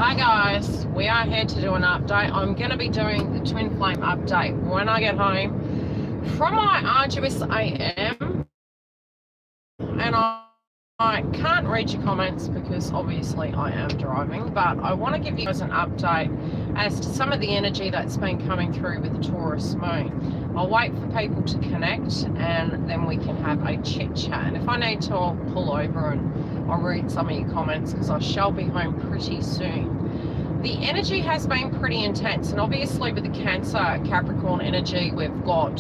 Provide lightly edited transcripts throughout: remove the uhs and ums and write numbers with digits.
Hi guys, we are here to do an update. I'm going to be doing the twin flame update when I get home from my arduous AM, and I can't read your comments because obviously I am driving, but I want to give you guys an update as to some of the energy that's been coming through with the Taurus moon. I'll wait for people to connect and then we can have a chit chat, and if I need to I'll pull over and I'll read some of your comments because I shall be home pretty soon. The energy has been pretty intense, and obviously with the Cancer Capricorn energy we've got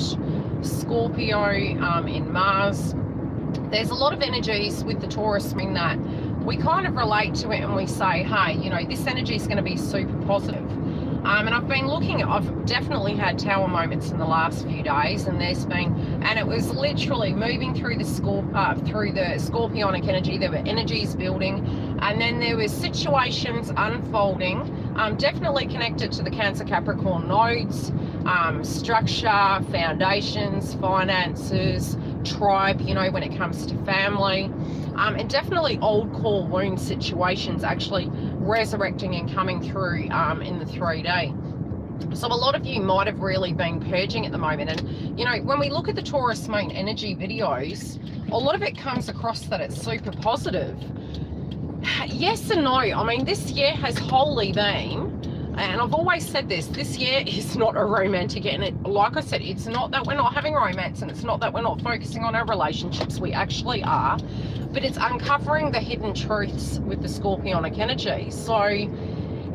Scorpio in Mars. There's a lot of energies with the Taurus moon that we kind of relate to it and we say, hey, you know, this energy is going to be super positive. And I've been looking at, I've definitely had tower moments in the last few days, and there's been, and it was literally moving through the Scorpionic energy. There were energies building, and then there were situations unfolding, definitely connected to the Cancer Capricorn nodes, structure, foundations, finances, tribe, you know, when it comes to family, and definitely old core wound situations actually resurrecting and coming through in the 3D. So a lot of you might have really been purging at the moment, and you know, when we look at the Taurus moon energy videos, a lot of it comes across that it's super positive. Yes and no. I mean, this year has wholly been, and I've always said this year is not a romantic, and it, like I said, it's not that we're not having romance, and it's not that we're not focusing on our relationships, we actually are, but it's uncovering the hidden truths with the Scorpionic energy. So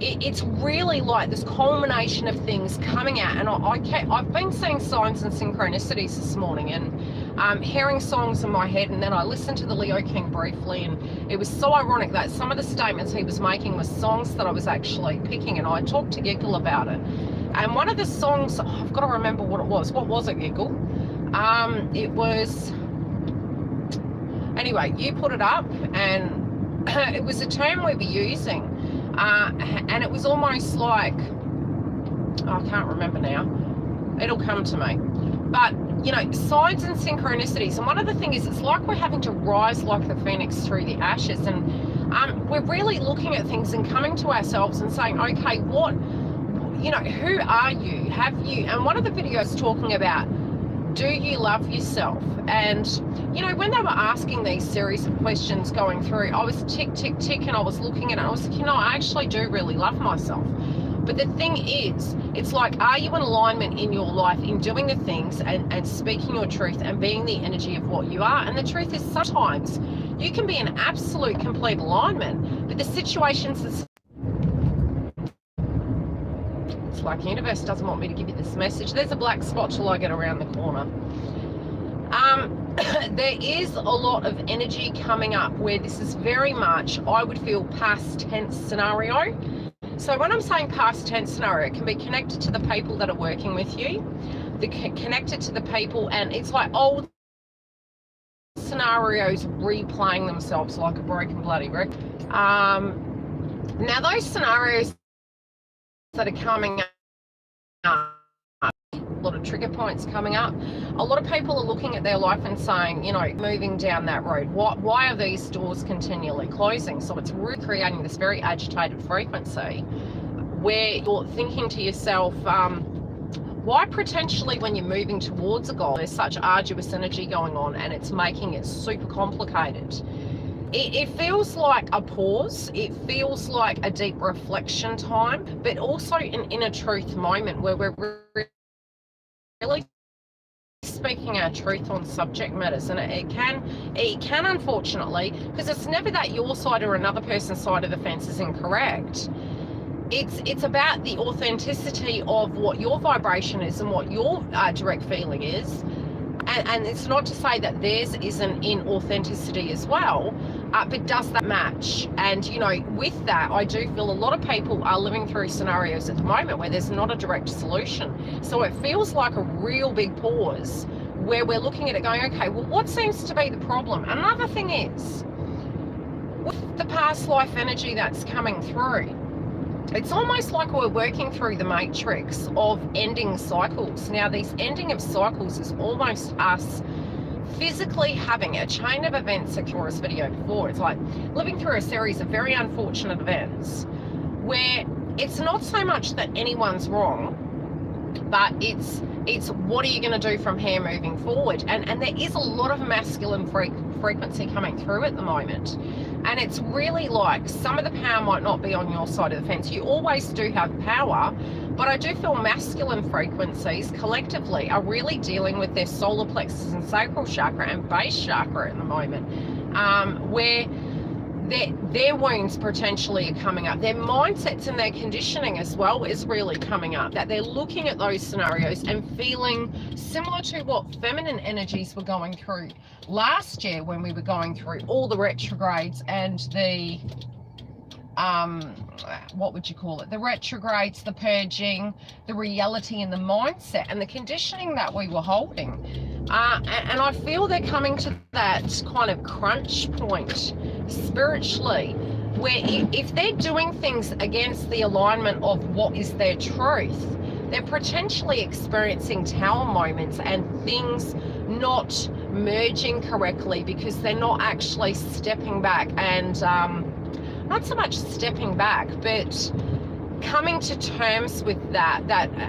it's really like this culmination of things coming out, and I've been seeing signs and synchronicities this morning, and hearing songs in my head, and then I listened to the Leo King briefly, and it was so ironic that some of the statements he was making were songs that I was actually picking, and I talked to Giggle about it. And one of the songs, I've got to remember what it was. What was it, Giggle? It was, anyway, you put it up, and it was a term we were using, and it was almost like, I can't remember now, it'll come to me, but you know, signs and synchronicities. And one of the things is, it's like we're having to rise like the phoenix through the ashes, and we're really looking at things and coming to ourselves and saying, okay, what, you know, who are you? Have you, and one of the videos talking about, do you love yourself? And you know, when they were asking these series of questions going through, I was tick tick tick, and I was looking at it, and I was like, you know, I actually do really love myself. But the thing is, it's like, are you in alignment in your life in doing the things and speaking your truth and being the energy of what you are? And the truth is, sometimes you can be in absolute complete alignment, but the situations, it's like the universe doesn't want me to give you this message. There's a black spot till I get around the corner. There is a lot of energy coming up where this is very much, I would feel, past tense scenario. So when I'm saying past tense scenario, it can be connected to the people that are working with you, connected to the people, and it's like old scenarios replaying themselves like a broken bloody record. Now those scenarios that are coming up, a lot of trigger points coming up. A lot of people are looking at their life and saying, you know, moving down that road, why are these doors continually closing? So it's really creating this very agitated frequency where you're thinking to yourself, why potentially when you're moving towards a goal, there's such arduous energy going on and it's making it super complicated. It feels like a pause, it feels like a deep reflection time, but also an inner truth moment where we're really speaking our truth on subject matters. And it can unfortunately, because it's never that your side or another person's side of the fence is incorrect. It's about the authenticity of what your vibration is and what your direct feeling is. And it's not to say that theirs isn't in authenticity as well, but does that match? And you know, with that, I do feel a lot of people are living through scenarios at the moment where there's not a direct solution. So it feels like a real big pause where we're looking at it going, okay, well, what seems to be the problem? Another thing is, with the past life energy that's coming through, it's almost like we're working through the matrix of ending cycles. Now, these ending of cycles is almost us physically having a chain of events, a Taurus video before. It's like living through a series of very unfortunate events where it's not so much that anyone's wrong, but it's what are you going to do from here moving forward? And there is a lot of masculine frequency coming through at the moment. And it's really like some of the power might not be on your side of the fence. You always do have power, but I do feel masculine frequencies collectively are really dealing with their solar plexus and sacral chakra and base chakra at the moment, where their wounds potentially are coming up. Their mindsets and their conditioning as well is really coming up, that they're looking at those scenarios and feeling similar to what feminine energies were going through last year when we were going through all the retrogrades and the what would you call it, the retrogrades, the purging, the reality and the mindset and the conditioning that we were holding, and I feel they're coming to that kind of crunch point spiritually, where if they're doing things against the alignment of what is their truth, they're potentially experiencing tower moments and things not merging correctly because they're not actually stepping back and not so much stepping back, but coming to terms with that.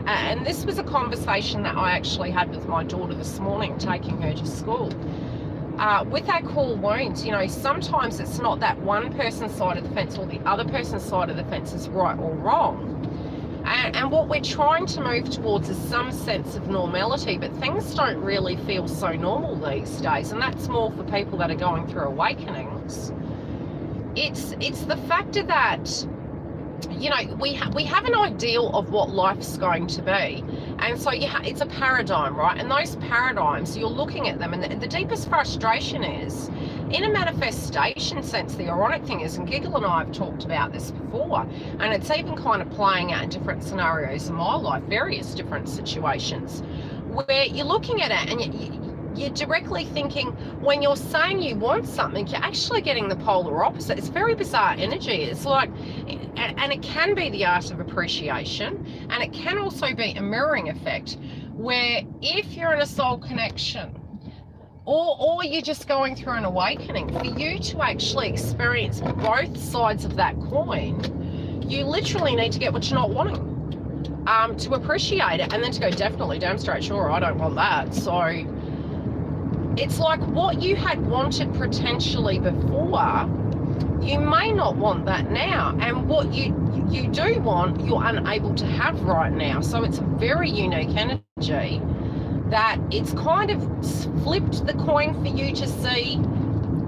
And this was a conversation that I actually had with my daughter this morning, taking her to school. With our core wounds, you know, sometimes it's not that one person's side of the fence or the other person's side of the fence is right or wrong. And what we're trying to move towards is some sense of normality, but things don't really feel so normal these days. And that's more for people that are going through awakenings. It's the factor that, you know, we have an ideal of what life's going to be, and so it's a paradigm, right? And those paradigms, you're looking at them, and the deepest frustration is, in a manifestation sense, the ironic thing is, and Giggle and I have talked about this before, and it's even kind of playing out in different scenarios in my life, various different situations, where you're looking at it and you're directly thinking, when you're saying you want something, you're actually getting the polar opposite. It's very bizarre energy. It's like, and it can be the art of appreciation, and it can also be a mirroring effect, where if you're in a soul connection, or you're just going through an awakening, for you to actually experience both sides of that coin, you literally need to get what you're not wanting, to appreciate it, and then to go, definitely, damn straight sure, I don't want that. So it's like what you had wanted potentially before, you may not want that now, and what you do want, you're unable to have right now. So it's a very unique energy that it's kind of flipped the coin for you to see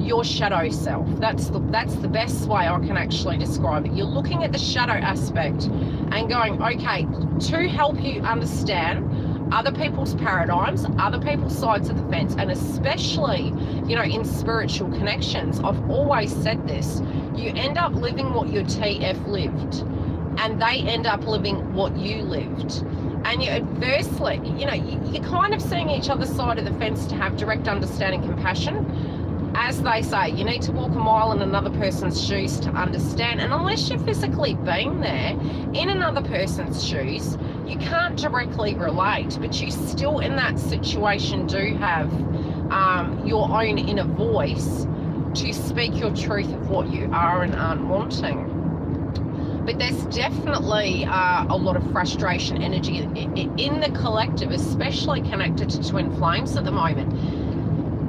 your shadow self. That's the best way I can actually describe it. You're looking at the shadow aspect and going, okay, to help you understand other people's paradigms, other people's sides of the fence, and especially, you know, in spiritual connections, I've always said this, you end up living what your TF lived, and they end up living what you lived. And you're adversely, you know, you're kind of seeing each other's side of the fence to have direct understanding, compassion. As they say, you need to walk a mile in another person's shoes to understand. And unless you've physically been there in another person's shoes, you can't directly relate, but you still in that situation do have your own inner voice to speak your truth of what you are and aren't wanting. But there's definitely a lot of frustration energy in the collective, especially connected to twin flames at the moment.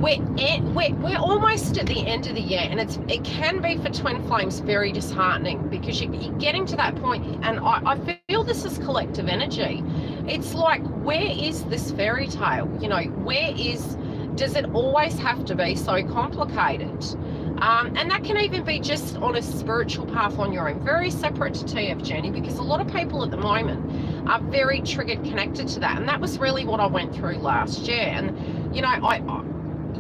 We're almost at the end of the year, and it can be for twin flames very disheartening, because you're getting to that point, and I feel this is collective energy. It's like, where is this fairy tale? You know, does it always have to be so complicated? And that can even be just on a spiritual path on your own, very separate to TF journey, because a lot of people at the moment are very triggered connected to that. And that was really what I went through last year. And, you know,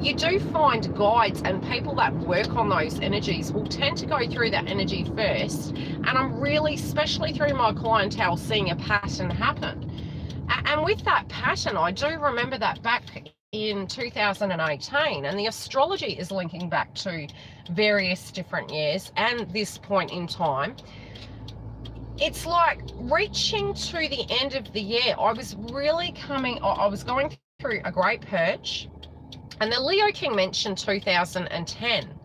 you do find guides and people that work on those energies will tend to go through that energy first. And I'm really, especially through my clientele, seeing a pattern happen. And with that pattern, I do remember that back in 2018, and the astrology is linking back to various different years and this point in time. It's like reaching to the end of the year, I was going through a great purge, and the Leo King mentioned 2010.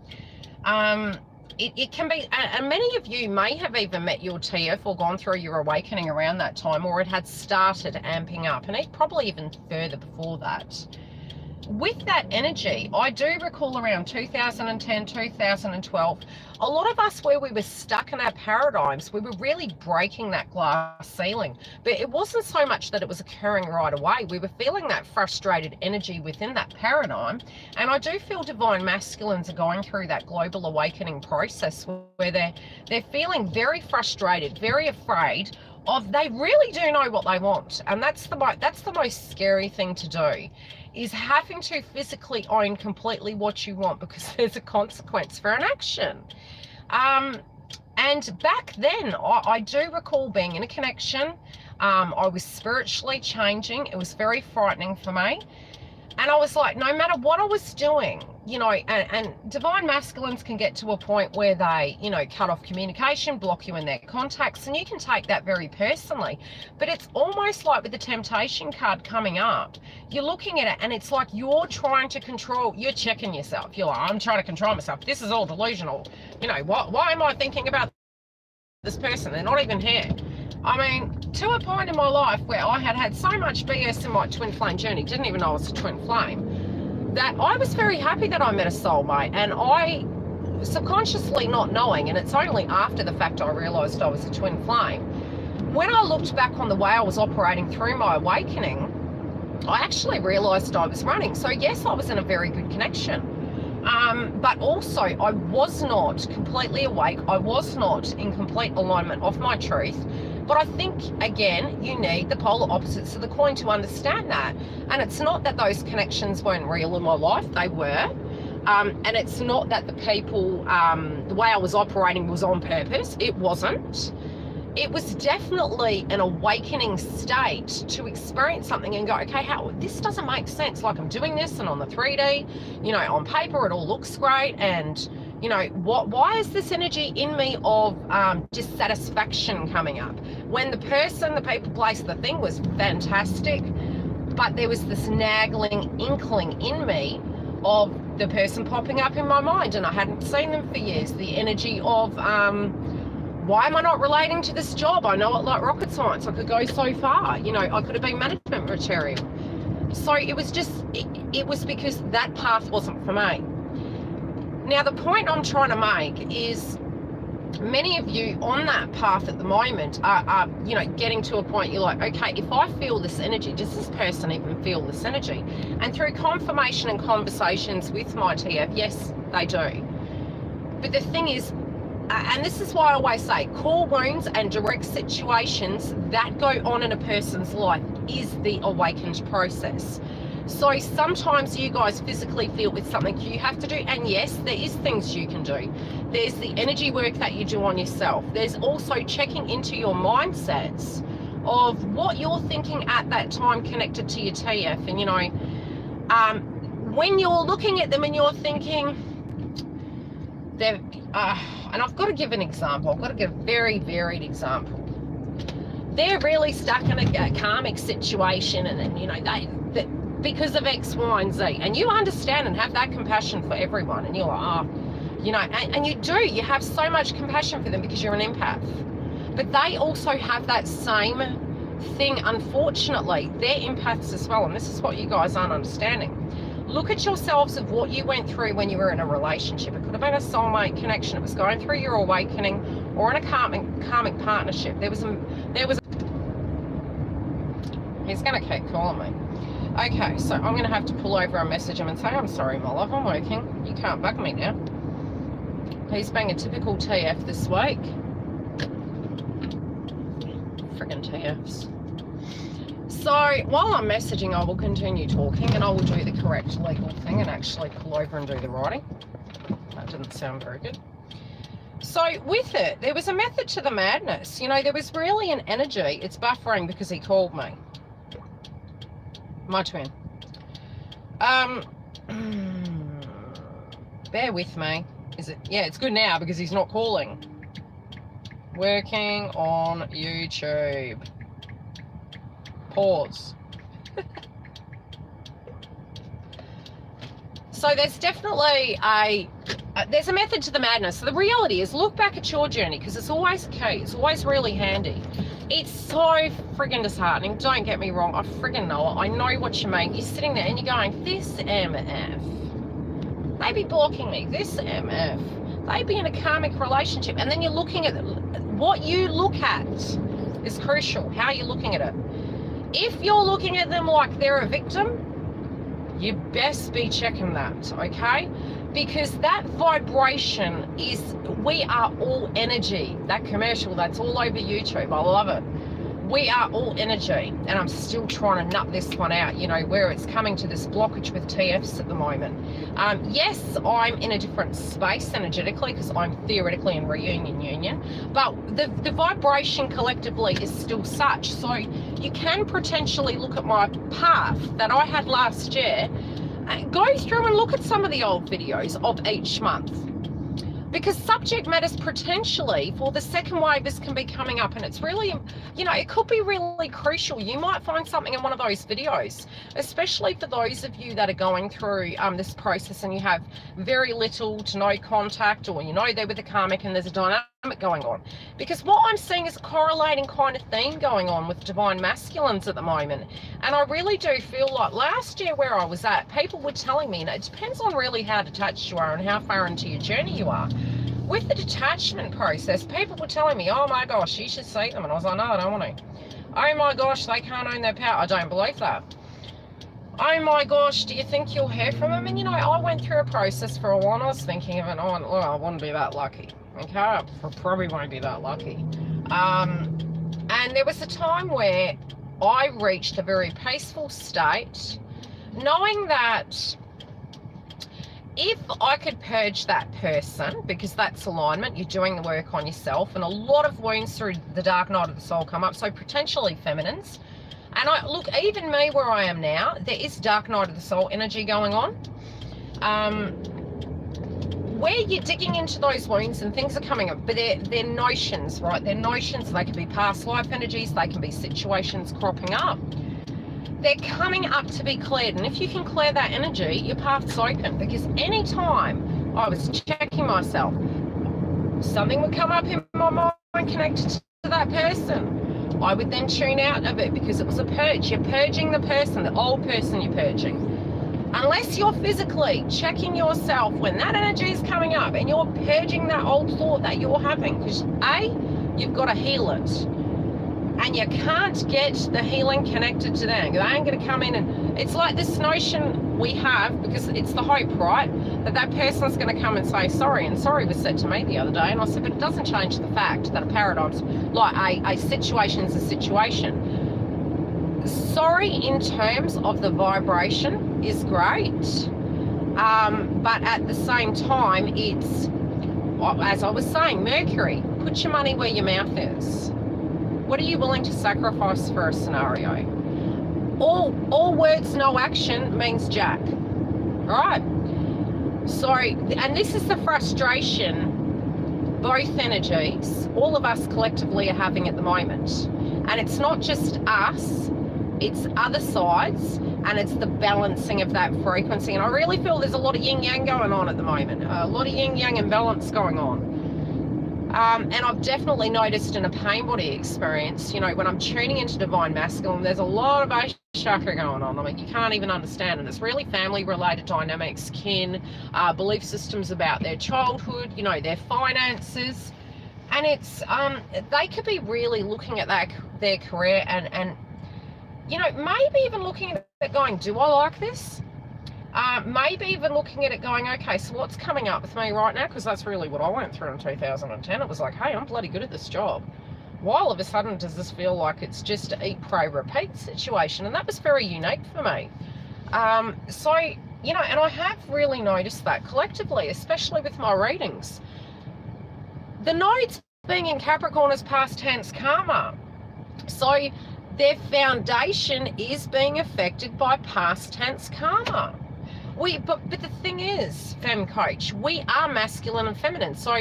it can be, and many of you may have even met your TF or gone through your awakening around that time, or it had started amping up, and it probably even further before that. With that energy, I do recall around 2010, 2012, a lot of us where we were stuck in our paradigms, we were really breaking that glass ceiling. But it wasn't so much that it was occurring right away. We were feeling that frustrated energy within that paradigm. And I do feel divine masculines are going through that global awakening process where they're feeling very frustrated, very afraid of, they really do know what they want. And that's the most scary thing to do, is having to physically own completely what you want, because there's a consequence for an action. And back then, I do recall being in a connection. I was spiritually changing. It was very frightening for me. And I was like, no matter what I was doing, you know, and divine masculines can get to a point where they, you know, cut off communication, block you in their contacts, and you can take that very personally. But it's almost like with the temptation card coming up, you're looking at it and it's like you're trying to control, you're checking yourself. You're like, I'm trying to control myself. This is all delusional. You know, why am I thinking about this person? They're not even here. I mean, to a point in my life where I had so much BS in my twin flame journey, didn't even know I was a twin flame, that I was very happy that I met a soulmate. And I, subconsciously not knowing, and it's only after the fact I realised I was a twin flame, when I looked back on the way I was operating through my awakening, I actually realised I was running. So yes, I was in a very good connection. But also I was not completely awake. I was not in complete alignment of my truth. But I think, again, you need the polar opposites of the coin to understand that. And it's not that those connections weren't real in my life. They were. And it's not that the people, the way I was operating was on purpose. It wasn't. It was definitely an awakening state to experience something and go, okay, this doesn't make sense. Like, I'm doing this, and on the 3D, you know, on paper, it all looks great. And, you know, why is this energy in me of dissatisfaction coming up? When the person, the people, place, the thing was fantastic, but there was this nagging inkling in me of the person popping up in my mind, and I hadn't seen them for years. The energy of, why am I not relating to this job? I know it like rocket science. I could go so far. You know, I could have been management material. So it was just, it was because that path wasn't for me. Now, the point I'm trying to make is many of you on that path at the moment are, you know, getting to a point you're like, okay, if I feel this energy, does this person even feel this energy? And through confirmation and conversations with my TF, yes, they do. But the thing is, and this is why I always say, core wounds and direct situations that go on in a person's life is the awakened process. So sometimes you guys physically feel with something you have to do, and yes, there is things you can do. There's the energy work that you do on yourself. There's also checking into your mindsets of what you're thinking at that time connected to your TF. And, you know, when you're looking at them and you're thinking, they're, and I've got to give an example. I've got to give a very varied example. They're really stuck in a karmic situation, and you know, they because of X, Y, and Z, and you understand and have that compassion for everyone, and you're like, oh, you know, and you do. You have so much compassion for them because you're an empath. But they also have that same thing. Unfortunately, they're empaths as well, and this is what you guys aren't understanding. Look at yourselves of what you went through when you were in a relationship. It could have been a soulmate connection. It was going through your awakening, or in a karmic partnership. There was he's going to keep calling me. Okay, so I'm going to have to pull over and message him and say, I'm sorry, my love, I'm working. You can't bug me now. He's being a typical TF this week. Friggin' TFs. So while I'm messaging, I will continue talking, and I will do the correct legal thing and actually pull over and do the writing. That didn't sound very good. So with it, there was a method to the madness. You know, there was really an energy. It's buffering because he called me. My twin. Bear with me. Is it? Yeah, it's good now because he's not calling. Working on YouTube. Pause. So there's definitely a there's a method to the madness. So the reality is, look back at your journey, because it's always key. It's always really handy. It's so friggin' disheartening. Don't get me wrong. I friggin' know it. I know what you mean. You're sitting there and you're going, this MF. They be blocking me. This MF. They be in a karmic relationship. And then you're looking at what you look at is crucial. How you're looking at it. If you're looking at them like they're a victim, you best be checking that, okay? Because that vibration is, we are all energy. That commercial, that's all over YouTube. I love it. We are all energy. And I'm still trying to nut this one out, you know, where it's coming to this blockage with TFs at the moment. Yes, I'm in a different space energetically because I'm theoretically in reunion union, but the vibration collectively is still such. So you can potentially look at my path that I had last year. Go through and look at some of the old videos of each month, because subject matters potentially for the second wave this can be coming up, and it's really, you know, it could be really crucial. You might find something in one of those videos, especially for those of you that are going through this process and you have very little to no contact, or you know they're with a karmic and there's a dynamic going on. Because what I'm seeing is a correlating kind of theme going on with divine masculines at the moment, and I really do feel like last year where I was at, people were telling me, and it depends on really how detached you are and how far into your journey you are. With the detachment process, people were telling me, oh my gosh, you should see them, and I was like, no, I don't want to. Oh my gosh, they can't own their power. I don't believe that. Oh my gosh, do you think you'll hear from them? And you know, I went through a process for a while and I was thinking of it, oh, I wouldn't be that lucky. Okay, I probably won't be that lucky. And there was a time where I reached a very peaceful state, knowing that if I could purge that person, because that's alignment, you're doing the work on yourself, and a lot of wounds through the dark night of the soul come up, so potentially feminines. And I look, even me where I am now, there is dark night of the soul energy going on. Where you're digging into those wounds and things are coming up, but they're notions, right? They're notions. They can be past life energies. They can be situations cropping up. They're coming up to be cleared. And if you can clear that energy, your path's open. Because any time I was checking myself, something would come up in my mind connected to that person. I would then tune out of it because it was a purge. You're purging the person, the old person you're purging. Unless you're physically checking yourself when that energy is coming up and you're purging that old thought that you're having, because A, you've got to heal it. And you can't get the healing connected to them. They ain't going to come in, and it's like this notion we have, because it's the hope, right? That person's going to come and say sorry. And sorry was said to me the other day. And I said, but it doesn't change the fact that a paradigm's like a situation is a situation. Sorry in terms of the vibration is great, but at the same time, it's, as I was saying, Mercury, put your money where your mouth is. What are you willing to sacrifice for a scenario? All words, no action means jack, right? So, and this is the frustration both energies, all of us collectively are having at the moment. And it's not just us, it's other sides, and it's the balancing of that frequency. And I really feel there's a lot of yin-yang going on at the moment, a lot of yin-yang imbalance going on. And I've definitely noticed in a pain body experience, you know, when I'm tuning into divine masculine, there's a lot of base chakra going on. I mean, you can't even understand. And it's really family-related dynamics, kin, belief systems about their childhood, you know, their finances. And it's, they could be really looking at that, their career and you know, maybe even looking at it going, do I like this? Maybe even looking at it going, okay, so what's coming up with me right now? Because that's really what I went through in 2010. It was like, hey, I'm bloody good at this job. Why all of a sudden does this feel like it's just an eat, pray, repeat situation? And that was very unique for me. So, you know, and I have really noticed that collectively, especially with my readings. The nodes being in Capricorn is past tense karma. So their foundation is being affected by past tense karma. But the thing is, Femme Coach, we are masculine and feminine. So,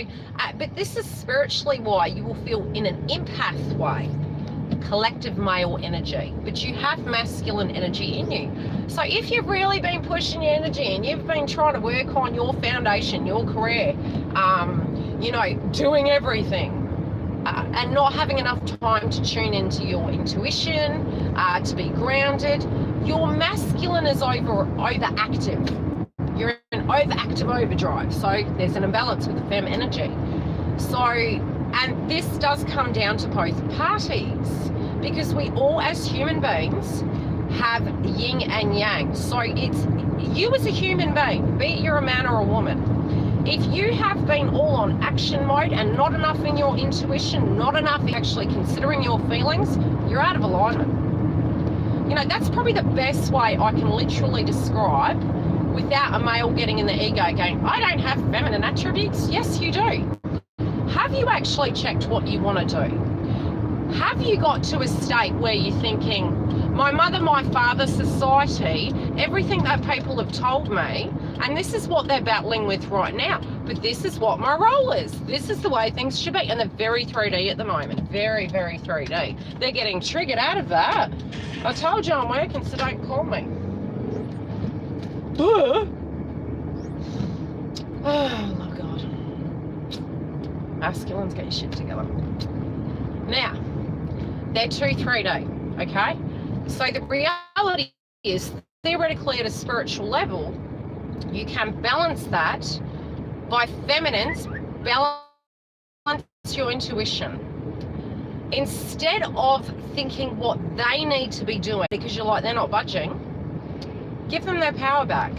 but this is spiritually why you will feel in an empath way. collective male energy, but you have masculine energy in you. So if you've really been pushing your energy and you've been trying to work on your foundation, your career, you know, doing everything, and not having enough time to tune into your intuition, to be grounded, your masculine is overactive. You're in overactive overdrive. So there's an imbalance with the fem energy. So, and this does come down to both parties, because we all as human beings have yin and yang. So it's you as a human being, be it you're a man or a woman. If you have been all on action mode and not enough in your intuition, not enough actually considering your feelings, you're out of alignment. You know, that's probably the best way I can literally describe without a male getting in the ego going, I don't have feminine attributes. Yes, you do. Have you actually checked what you want to do? Have you got to a state where you're thinking, my mother, my father, society, everything that people have told me, and this is what they're battling with right now, but this is what my role is. This is the way things should be. And they're very 3D at the moment. Very, very 3D. They're getting triggered out of that. I told you I'm working, so don't call me. Oh, my God. Masculines, get your shit together. Now, they're 3D, okay? So the reality is, theoretically at a spiritual level, you can balance that by feminines, balance your intuition. Instead of thinking what they need to be doing because you're like, they're not budging, give them their power back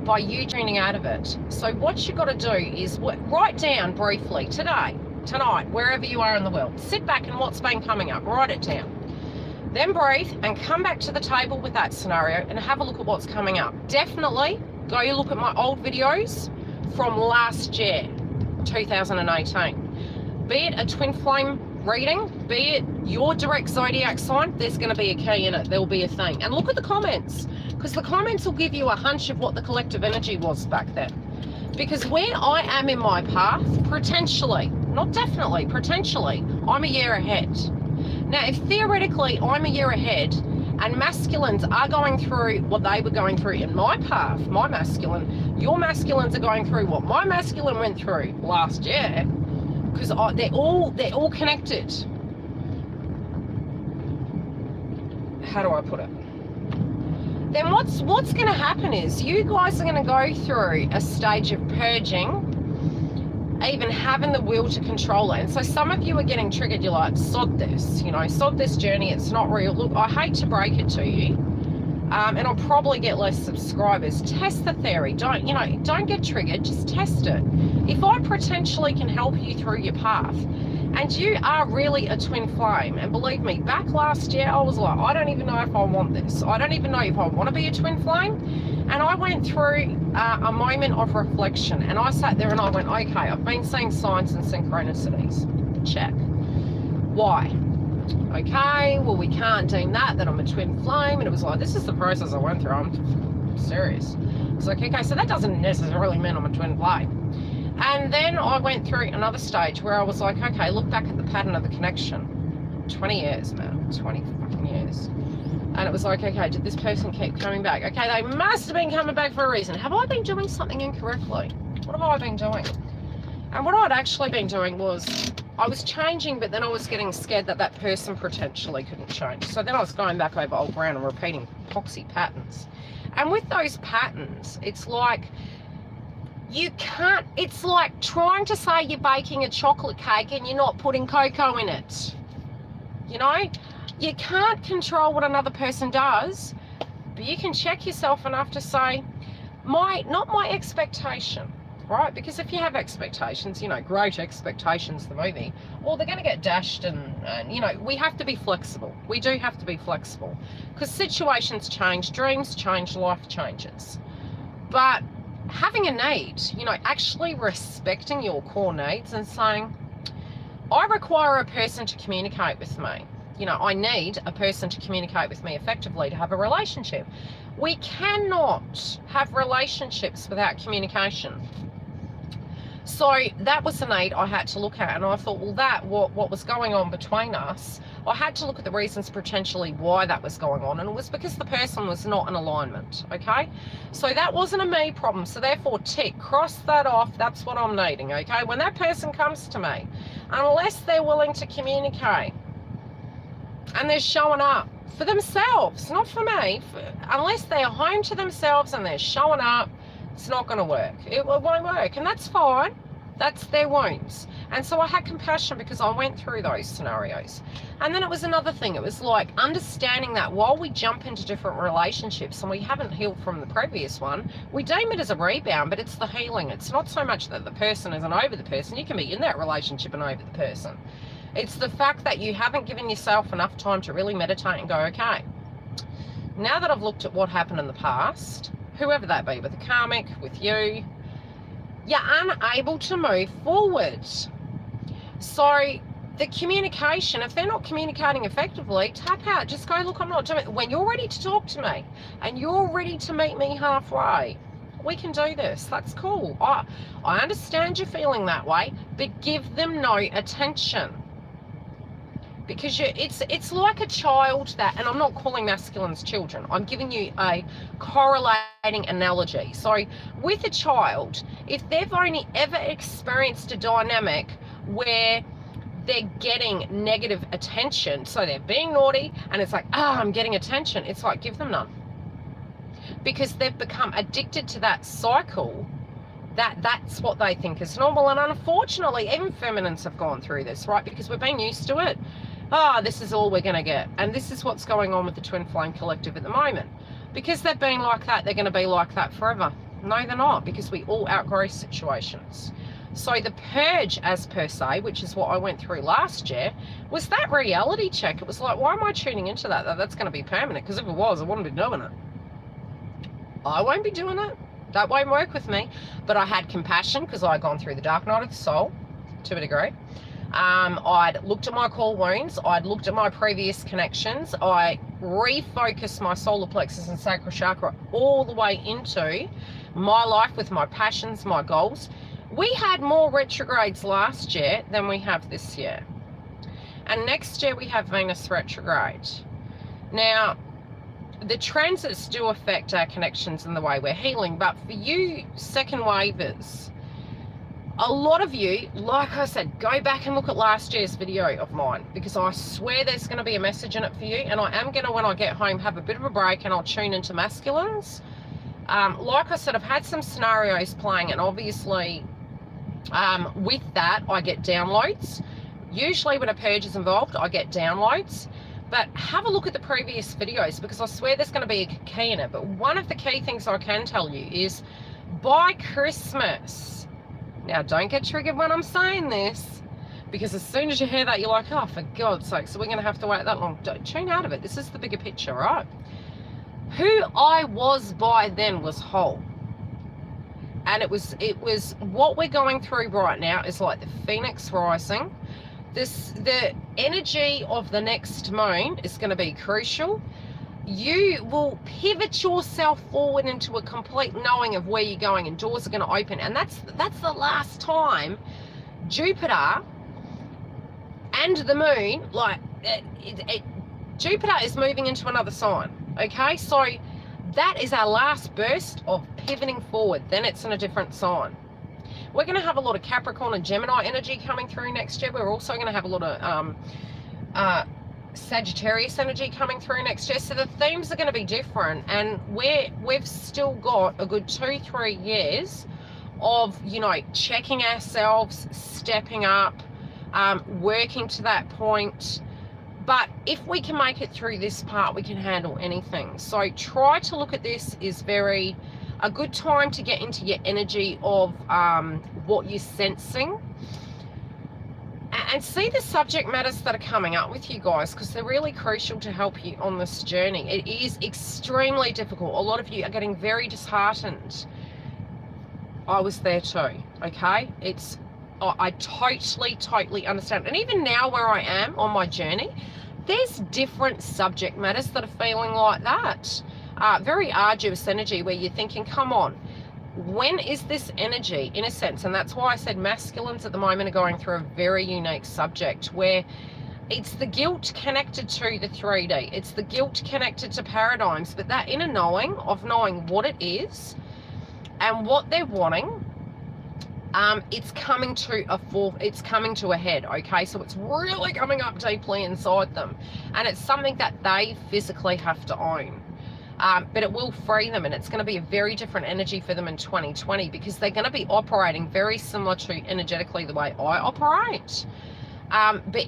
by you tuning out of it. So what you got to do is write down briefly today, tonight, wherever you are in the world. Sit back and what's been coming up, write it down. Then breathe and come back to the table with that scenario and have a look at what's coming up. Definitely go look at my old videos from last year, 2018. Be it a twin flame reading, be it your direct zodiac sign, there's going to be a key in it. There will be a thing. And look at the comments, because the comments will give you a hunch of what the collective energy was back then. Because where I am in my path, potentially, not definitely, potentially, I'm a year ahead. Now, if theoretically I'm a year ahead and masculines are going through what they were going through in my path, my masculine, your masculines are going through what my masculine went through last year, because they're all connected. How do I put it? Then what's going to happen is you guys are going to go through a stage of purging, even having the will to control it. And so some of you are getting triggered. You're like, sod this, you know, sod this journey. It's not real. Look, I hate to break it to you. And I'll probably get less subscribers. Test the theory. Don't get triggered. Just test it. If I potentially can help you through your path, and you are really a twin flame, and believe me, back last year, I was like, I don't even know if I want this. I don't even know if I want to be a twin flame. And I went through a moment of reflection, and I sat there and I went, okay, I've been seeing signs and synchronicities. Check. Why? Okay, well, we can't deem that I'm a twin flame. And it was like, this is the process I went through. I'm serious. It's like, okay, so that doesn't necessarily mean I'm a twin flame. And then I went through another stage where I was like, okay, look back at the pattern of the connection. 20 years, man, 20 fucking years. And it was like, okay, did this person keep coming back? Okay, they must have been coming back for a reason. Have I been doing something incorrectly? What have I been doing? And what I'd actually been doing was, I was changing, but then I was getting scared that that person potentially couldn't change. So then I was going back over old ground and repeating poxy patterns. And with those patterns, it's like, you can't, it's like trying to say you're baking a chocolate cake and you're not putting cocoa in it. You know, you can't control what another person does, but you can check yourself enough to say, not my expectation, right? Because if you have expectations, you know, Great Expectations, the movie, well, they're going to get dashed and, you know, we have to be flexible. We do have to be flexible because situations change, dreams change, life changes. But having a need, you know, actually respecting your core needs and saying, I require a person to communicate with me. You know, I need a person to communicate with me effectively to have a relationship. We cannot have relationships without communication. So that was the need I had to look at, and I thought, well, what was going on between us, I had to look at the reasons potentially why that was going on, and it was because the person was not in alignment, okay? So that wasn't a me problem, so therefore tick, cross that off, that's what I'm needing, okay? When that person comes to me, unless they're willing to communicate, and they're showing up for themselves, not for me, unless they're home to themselves and they're showing up, it's not going to work. It won't work, and that's fine. That's their wounds. And so I had compassion because I went through those scenarios. And then it was another thing. It was like understanding that while we jump into different relationships and we haven't healed from the previous one, we deem it as a rebound, but it's the healing. It's not so much that the person isn't over the person. You can be in that relationship and over the person. It's the fact that you haven't given yourself enough time to really meditate and go, okay, now that I've looked at what happened in the past, whoever that be, with the karmic, with you, you're unable to move forward. So the communication, if they're not communicating effectively, tap out, just go, look, I'm not doing it. When you're ready to talk to me and you're ready to meet me halfway, we can do this. That's cool. I understand you're feeling that way, but give them no attention. Because it's like a child that, and I'm not calling masculines children, I'm giving you a correlating analogy. So with a child, if they've only ever experienced a dynamic where they're getting negative attention, so they're being naughty and it's like, I'm getting attention, it's like, give them none. Because they've become addicted to that cycle, that's what they think is normal. And unfortunately, even feminines have gone through this, right? Because we've been used to it. This is all we're going to get. And this is what's going on with the Twin Flame Collective at the moment. Because they've been like that, they're going to be like that forever. No, they're not, because we all outgrow situations. So the purge, as per se, which is what I went through last year, was that reality check. It was like, why am I tuning into that? That's going to be permanent, because if it was, I wouldn't be doing it. I won't be doing it. That won't work with me. But I had compassion because I had gone through the dark night of the soul to a degree. I'd looked at my core wounds. I'd looked at my previous connections. I refocused my solar plexus and sacral chakra all the way into my life with my passions, my goals. We had more retrogrades last year than we have this year. And next year we have Venus retrograde. Now, the transits do affect our connections and the way we're healing, but for you second wavers, a lot of you, like I said, go back and look at last year's video of mine, because I swear there's going to be a message in it for you. And I am going to, when I get home, have a bit of a break and I'll tune into masculines. Like I said, I've had some scenarios playing, and obviously with that I get downloads. Usually when a purge is involved, I get downloads. But have a look at the previous videos, because I swear there's going to be a key in it. But one of the key things I can tell you is by Christmas. Now, don't get triggered when I'm saying this, because as soon as you hear that, you're like, oh, for God's sake, so we're going to have to wait that long. Don't tune out of it. This is the bigger picture, right? Who I was by then was whole. And it was what we're going through right now is like the phoenix rising. The energy of the next moon is going to be crucial. You will pivot yourself forward into a complete knowing of where you're going, and doors are going to open. And that's the last time Jupiter and the moon, like Jupiter is moving into another sign. Okay, so that is our last burst of pivoting forward. Then it's in a different sign. We're going to have a lot of Capricorn and Gemini energy coming through next year. We're also going to have a lot of Sagittarius energy coming through next year. So the themes are going to be different, and we've still got a good 2-3 years of, you know, checking ourselves, stepping up, working to that point. But if we can make it through this part, we can handle anything. So try to look at this is a good time to get into your energy of what you're sensing, and see the subject matters that are coming up with you guys, because they're really crucial to help you on this journey. It is extremely difficult. A lot of you are getting very disheartened. I was there too, okay? I totally understand. And even now where I am on my journey, there's different subject matters that are feeling like that. Very arduous energy where you're thinking, come on, when is this energy, in a sense, and that's why I said masculines at the moment are going through a very unique subject where it's the guilt connected to the 3D. It's the guilt connected to paradigms, but that inner knowing of knowing what it is and what they're wanting, it's coming to a head, okay? So it's really coming up deeply inside them, and it's something that they physically have to own. But it will free them, and it's going to be a very different energy for them in 2020 because they're going to be operating very similar to energetically the way I operate, but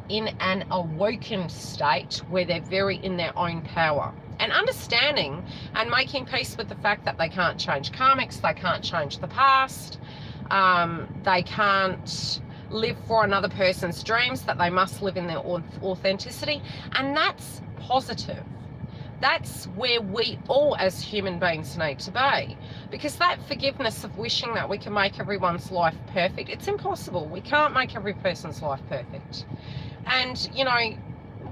in an awoken state where they're very in their own power and understanding and making peace with the fact that they can't change karmics, they can't change the past, they can't live for another person's dreams, that they must live in their authenticity, and that's positive. That's where we all as human beings need to be, because that forgiveness of wishing that we can make everyone's life perfect, it's impossible. We can't make every person's life perfect. And, you know,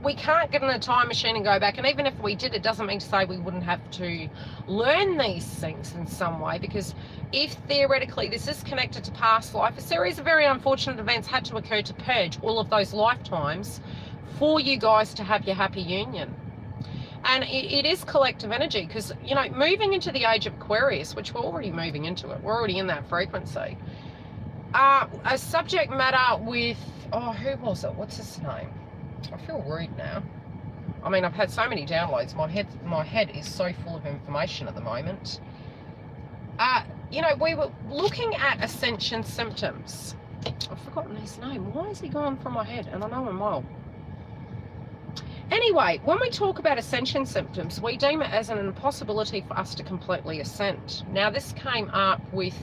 we can't get in a time machine and go back, and even if we did, it doesn't mean to say we wouldn't have to learn these things in some way, because if theoretically this is connected to past life, a series of very unfortunate events had to occur to purge all of those lifetimes for you guys to have your happy union. And it is collective energy, because, you know, moving into the age of Aquarius, which we're already moving into it, we're already in that frequency. A subject matter with, oh, who was it? What's his name? I feel rude now. I mean, I've had so many downloads. My head is so full of information at the moment. You know, we were looking at ascension symptoms. I've forgotten his name. Why is he gone from my head? And I know him well. Anyway, when we talk about ascension symptoms, we deem it as an impossibility for us to completely ascend. Now, this came up with,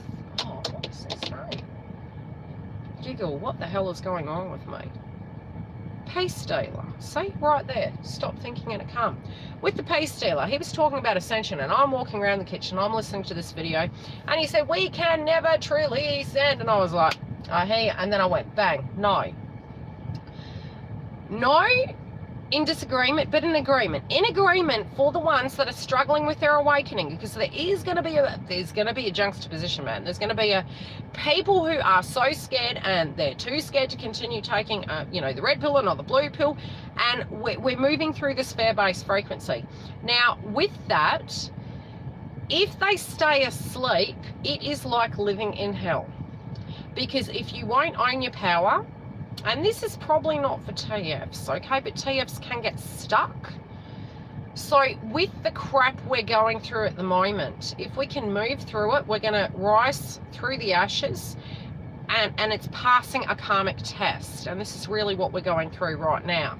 oh, what was his name? Giggle, what the hell is going on with me? Peace dealer. See, right there. Stop thinking and come. With the peace dealer, he was talking about ascension, and I'm walking around the kitchen, I'm listening to this video, and he said, we can never truly ascend. And I was like, I hear you. And then I went, bang, no. No, in disagreement, but in agreement. In agreement for the ones that are struggling with their awakening, because there's going to be a juxtaposition, man. There's going to be people who are so scared, and they're too scared to continue taking, you know, the red pill and not the blue pill, and we're moving through this fear-based frequency. Now, with that, if they stay asleep, it is like living in hell, because if you won't own your power, and this is probably not for TFs, okay, but TFs can get stuck. So with the crap we're going through at the moment, if we can move through it, we're going to rise through the ashes, and it's passing a karmic test. And this is really what we're going through right now.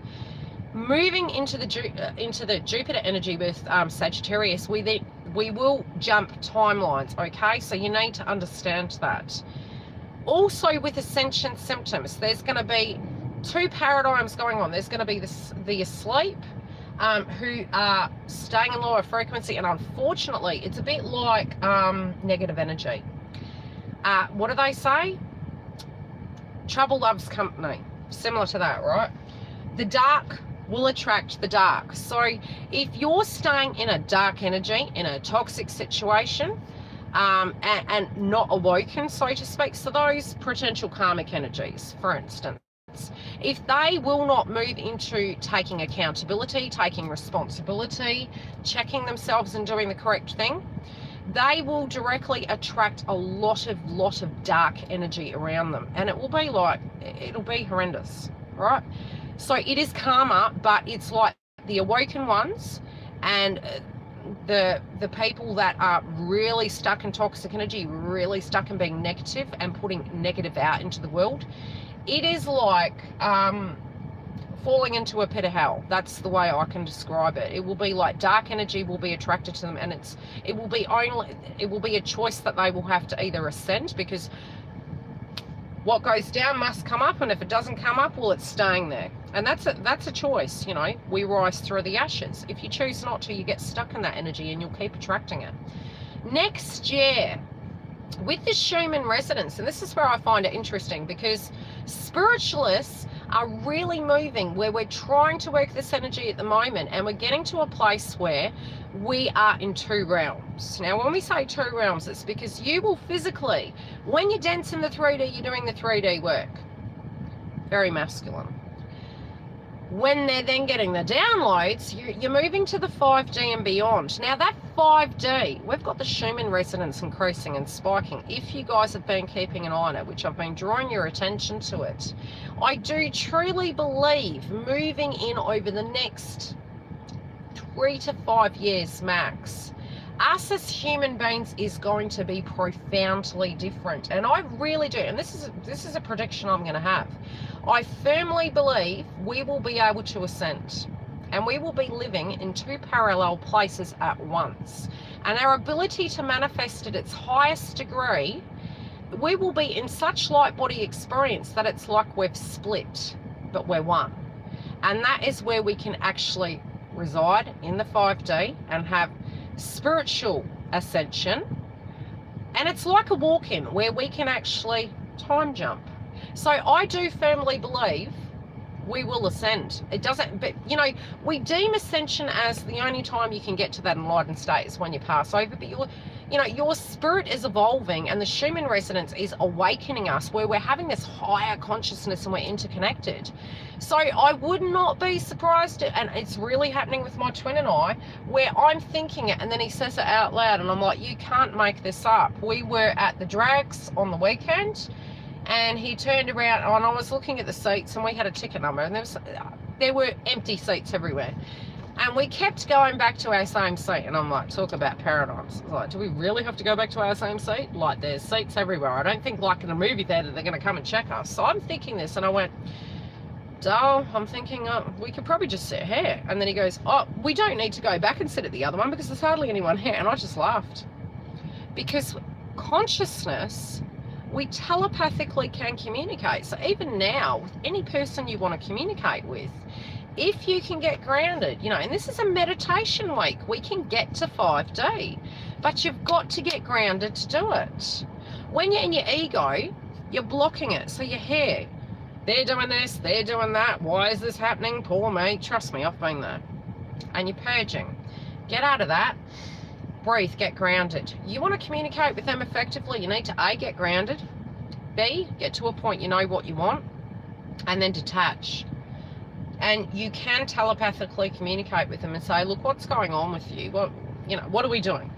Moving into the Jupiter energy with Sagittarius, we will jump timelines, okay? So you need to understand that. Also with ascension symptoms, there's going to be two paradigms going on. There's going to be the asleep who are staying in lower frequency, and unfortunately it's a bit like negative energy. What do they say? Trouble loves company. Similar to that, right? The dark will attract the dark. So if you're staying in a dark energy, in a toxic situation, and not awoken, so to speak, so those potential karmic energies, for instance, if they will not move into taking accountability, taking responsibility, checking themselves and doing the correct thing, they will directly attract a lot of dark energy around them, and it will be like, it'll be horrendous, right? So it is karma, but it's like the awoken ones and the people that are really stuck in toxic energy, really stuck in being negative and putting negative out into the world. It is like falling into a pit of hell. That's the way I can describe it. It will be like dark energy will be attracted to them, and it will be a choice that they will have to either ascend, because what goes down must come up, and if it doesn't come up, well, it's staying there. And that's a choice, you know. We rise through the ashes. If you choose not to, you get stuck in that energy and you'll keep attracting it. Next year, with the Schumann resonance, and this is where I find it interesting, because spiritualists are really moving, where we're trying to work this energy at the moment, and we're getting to a place where we are in 2 realms. Now, when we say 2 realms, it's because you will physically, when you're dense in the 3D, you're doing the 3D work. Very masculine. When they're then getting the downloads, you're moving to the 5D and beyond. Now that 5D, we've got the Schumann resonance increasing and spiking. If you guys have been keeping an eye on it, which I've been drawing your attention to it, I do truly believe moving in over the next 3 to 5 years max, us as human beings is going to be profoundly different. And I really do, and this is a prediction I'm going to have. I firmly believe we will be able to ascend, and we will be living in 2 parallel places at once. And our ability to manifest at its highest degree, we will be in such light body experience that it's like we've split, but we're one. And that is where we can actually reside in the 5D and have spiritual ascension. And it's like a walk-in where we can actually time jump. So I do firmly believe we will ascend. It doesn't, but you know, we deem ascension as the only time you can get to that enlightened state is when you pass over, but your spirit is evolving, and the Schumann resonance is awakening us, where we're having this higher consciousness and we're interconnected. So I would not be surprised, and it's really happening with my twin and I, where I'm thinking it and then he says it out loud and I'm like, you can't make this up. We were at the drags on the weekend, and he turned around and I was looking at the seats, and we had a ticket number, and there were empty seats everywhere. And we kept going back to our same seat, and I'm like, talk about paradigms. Like, do we really have to go back to our same seat? Like, there's seats everywhere. I don't think, like in a movie theater, they're going to come and check us. So I'm thinking this, and I went, Dale, I'm thinking, we could probably just sit here. And then he goes, oh, we don't need to go back and sit at the other one because there's hardly anyone here. And I just laughed. Because consciousness, we telepathically can communicate. So even now, with any person you want to communicate with, if you can get grounded, and this is a meditation week, we can get to 5D, but you've got to get grounded to do it. When you're in your ego, you're blocking it. So you're here, they're doing this, they're doing that, why is this happening, poor me. Trust me, I've been there. And you're purging. Get out of that, breathe, get grounded. You want to communicate with them effectively, you need to A, get grounded, B, get to a point you know what you want, and then detach. And you can telepathically communicate with them and say, look, what's going on with you? What are we doing?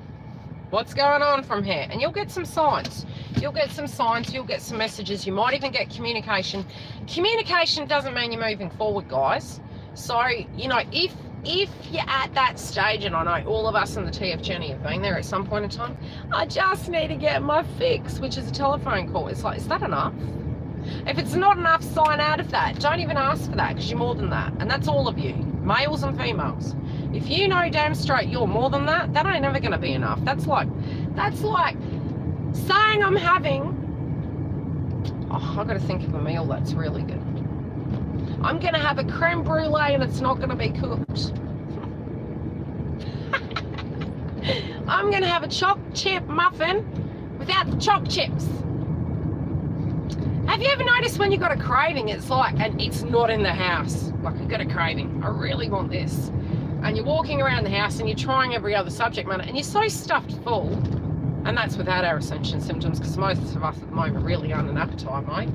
What's going on from here? And you'll get some signs. You'll get some signs, you'll get some messages. You might even get communication. Communication doesn't mean you're moving forward, guys. So, if you're at that stage, and I know all of us in the TF journey have been there at some point in time, I just need to get my fix, which is a telephone call. It's like, is that enough? If it's not enough, sign out of that. Don't even ask for that, because you're more than that. And that's all of you, males and females. If you know damn straight you're more than that, that ain't never going to be enough. That's like saying I'm having, I've got to think of a meal that's really good. I'm going to have a creme brulee and it's not going to be cooked. I'm going to have a choc chip muffin without the choc chips. Have you ever noticed when you've got a craving, it's like, and it's not in the house, like I've got a craving, I really want this. And you're walking around the house and you're trying every other subject matter and you're so stuffed full, and that's without our ascension symptoms, because most of us at the moment really aren't an appetite, mate.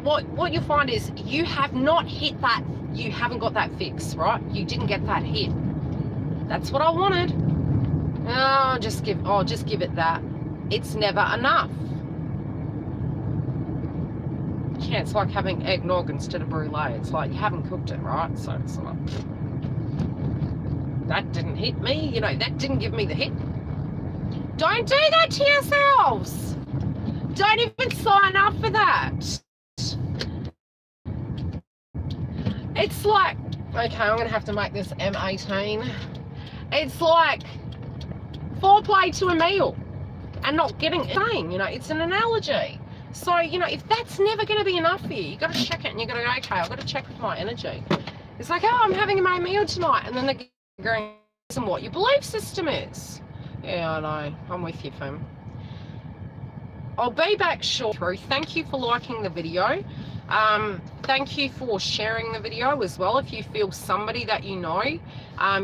What you'll find is you have not hit that, you haven't got that fix, right? You didn't get that hit. That's what I wanted. Oh, just give it that. It's never enough. Yeah, it's like having eggnog instead of brulee. It's like you haven't cooked it, right? So it's like, that didn't hit me, that didn't give me the hit. Don't do that to yourselves. Don't even sign up for that. It's like, okay, I'm going to have to make this M18. It's like foreplay to a meal and not getting it. It's an analogy. So, if that's never going to be enough for you, you've got to check it and you've got to go, okay, I've got to check with my energy. It's like, oh, I'm having my meal tonight. And then they're going, and what your belief system is. Yeah, I know. I'm with you, fam. I'll be back shortly. Thank you for liking the video. Thank you for sharing the video as well. If you feel somebody that you know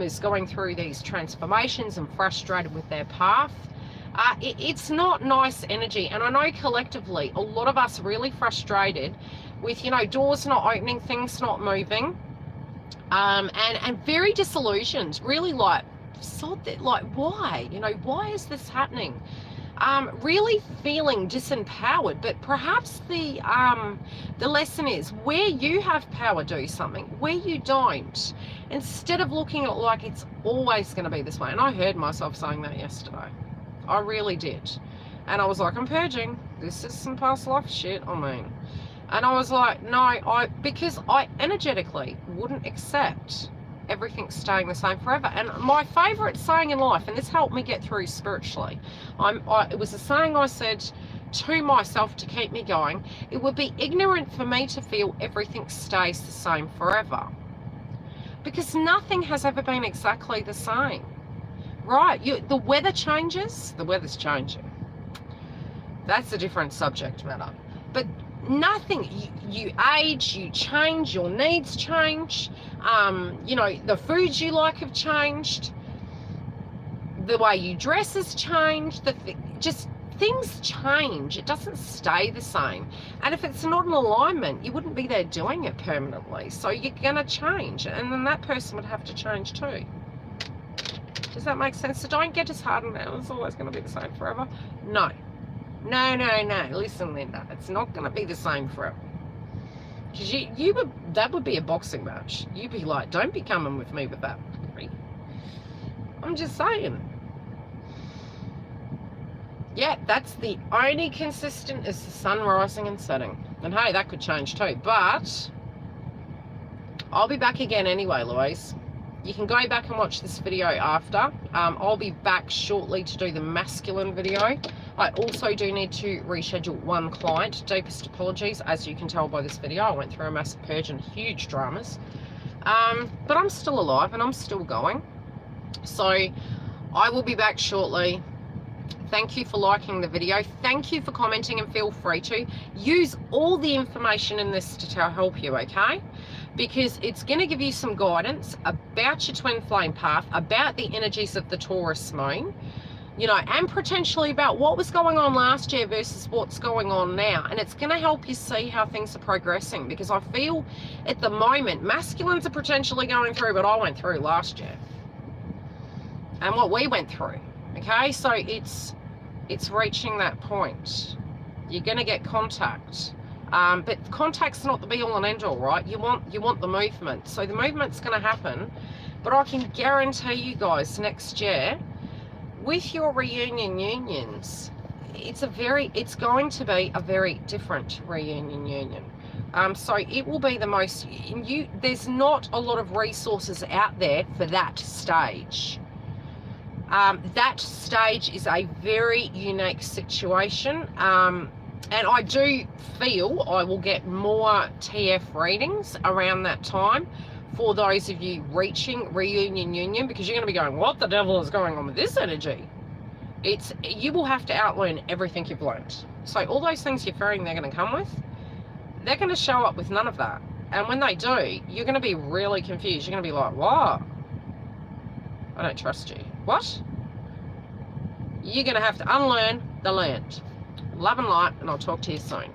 is going through these transformations and frustrated with their path, it's not nice energy. And I know collectively a lot of us are really frustrated with, you know, doors not opening, things not moving, and very disillusioned, really like, why? You know, why is this happening? Really feeling disempowered. But perhaps the lesson is, where you have power, do something. Where you don't, instead of looking at it like it's always going to be this way. And I heard myself saying that yesterday. I really did. And I was like, I'm purging. This is some past life shit, I mean. And I was like, no, because I energetically wouldn't accept everything staying the same forever. And my favorite saying in life, and this helped me get through spiritually, it was a saying I said to myself to keep me going: it would be ignorant for me to feel everything stays the same forever, because nothing has ever been exactly the same, right? The weather changes, the weather's changing, that's a different subject matter, but nothing, you age, you change, your needs change, you know, the foods you like have changed, the way you dress has changed, just things change. It doesn't stay the same. And if it's not in alignment, you wouldn't be there doing it permanently. So you're gonna change, and then that person would have to change too. Does that make sense? So don't get disheartened now, it's always gonna be the same forever. No. No. Listen, Linda, it's not going to be the same forever. Because that would be a boxing match. You'd be like, don't be coming with me with that. I'm just saying. Yeah, that's the only consistent is the sun rising and setting. And hey, that could change too. But I'll be back again anyway, Louise. You can go back and watch this video after. I'll be back shortly to do the masculine video. I also do need to reschedule one client. Deepest apologies. As you can tell by this video, I went through a massive purge and huge dramas. But I'm still alive and I'm still going. So I will be back shortly. Thank you for liking the video. Thank you for commenting, and feel free to use all the information in this to help you, okay? Because it's going to give you some guidance about your twin flame path, about the energies of the Taurus moon, you know, and potentially about what was going on last year versus what's going on now. And it's going to help you see how things are progressing, because I feel at the moment masculines are potentially going through what I went through last year and what we went through. Okay, so it's reaching that point. You're going to get contact, but contact's not the be all and end all, right? You want the movement. So the movement's going to happen, but I can guarantee you guys next year with your reunion unions, it's going to be a very different reunion union. So it will be the most, there's not a lot of resources out there for that stage. That stage is a very unique situation, and I do feel I will get more TF readings around that time for those of you reaching reunion union, because you're going to be going, what the devil is going on with this energy? You will have to outlearn everything you've learned. So all those things you're fearing they're going to come with, they're going to show up with none of that. And when they do, you're going to be really confused. You're going to be like, what? I don't trust you. What? You're going to have to unlearn the learned. Love and light, and I'll talk to you soon.